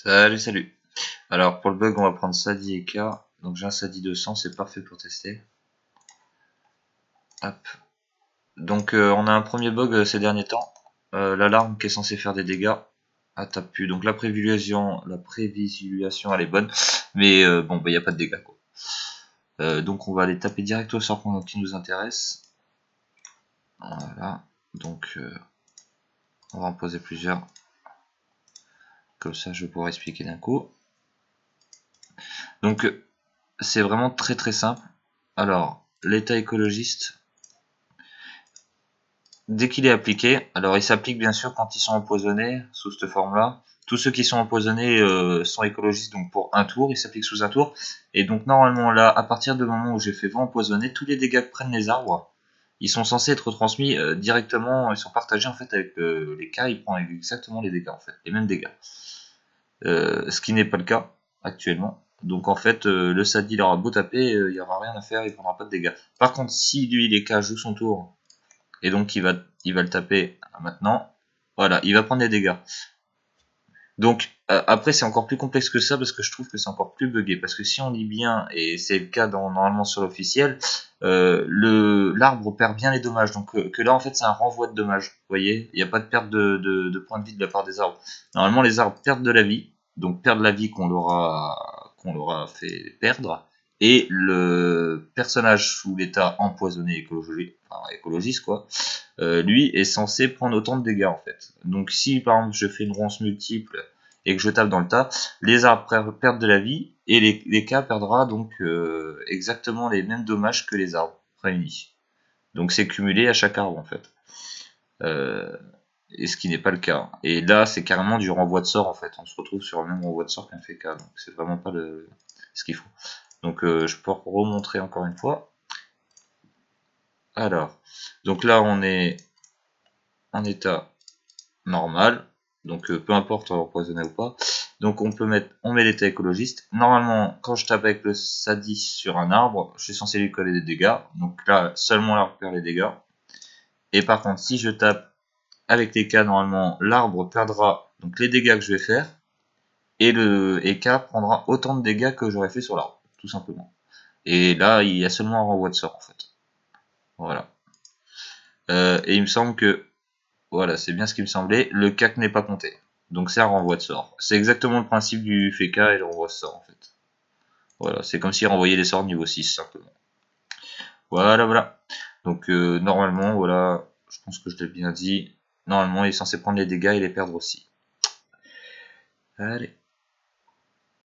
Salut. Alors pour le bug, on va prendre Sadi et K. Donc j'ai un Sadi 200, c'est parfait pour tester. Hop. Donc on a un premier bug ces derniers temps. L'alarme qui est censée faire des dégâts. Ah tape plus. Donc la prévisualisation elle est bonne. Mais bon bah il n'y a pas de dégâts quoi. Donc on va aller taper direct au sort qui nous intéresse. Voilà. Donc on va en poser plusieurs. Comme ça je pourrai expliquer d'un coup. Donc c'est vraiment très simple. Alors, l'état écologiste, dès qu'il est appliqué, alors il s'applique bien sûr quand ils sont empoisonnés sous cette forme-là. Tous ceux qui sont empoisonnés sont écologistes donc pour un tour, il s'applique sous un tour. Et donc normalement là, à partir du moment où j'ai fait vent empoisonné, tous les dégâts que prennent les arbres, ils sont censés être transmis directement, ils sont partagés en fait avec les cas, ils prennent exactement les dégâts en fait, les mêmes dégâts. Ce qui n'est pas le cas actuellement. Donc en fait, le Sadi il aura beau taper, il n'y aura rien à faire, il prendra pas de dégâts. Par contre, si lui les cas joue son tour, et donc il va le taper maintenant, voilà, il va prendre des dégâts. Donc après c'est encore plus complexe que ça parce que je trouve que c'est encore plus buggé. Parce que si on lit bien, et c'est le cas normalement sur l'officiel, l'arbre perd bien les dommages. Donc que là en fait c'est un renvoi de dommages. Vous voyez, il n'y a pas de perte de points de vie de la part des arbres. Normalement les arbres perdent de la vie, donc perdent la vie qu'on leur a fait perdre. Et le personnage sous l'état empoisonné écologiste quoi, lui est censé prendre autant de dégâts en fait. Donc si par exemple je fais une ronce multiple et que je tape dans le tas, les arbres perdent de la vie et les cas perdra donc exactement les mêmes dommages que les arbres réunis. Donc c'est cumulé à chaque arbre en fait. Et ce qui n'est pas le cas. Et là c'est carrément du renvoi de sort en fait. On se retrouve sur le même renvoi de sort qu'un FK. Donc c'est vraiment pas ce qu'il faut. Donc je peux remontrer encore une fois. Alors, donc là on est en état normal, donc peu importe empoisonné ou pas. Donc on met l'état écologiste. Normalement, quand je tape avec le Sadi sur un arbre, je suis censé lui coller des dégâts. Donc là, seulement l'arbre perd les dégâts. Et par contre, si je tape avec les K, normalement, l'arbre perdra donc les dégâts que je vais faire. Et le K prendra autant de dégâts que j'aurais fait sur l'arbre, tout simplement. Et là, il y a seulement un renvoi de sort, en fait. Voilà. Et il me semble que voilà, c'est bien ce qui me semblait. Le CAC n'est pas compté. Donc c'est un renvoi de sort. C'est exactement le principe du FK et le renvoi de sort en fait. Voilà, c'est comme s'il renvoyait les sorts niveau 6 simplement. Voilà. Donc normalement, voilà, je pense que je l'ai bien dit. Normalement, il est censé prendre les dégâts et les perdre aussi. Allez.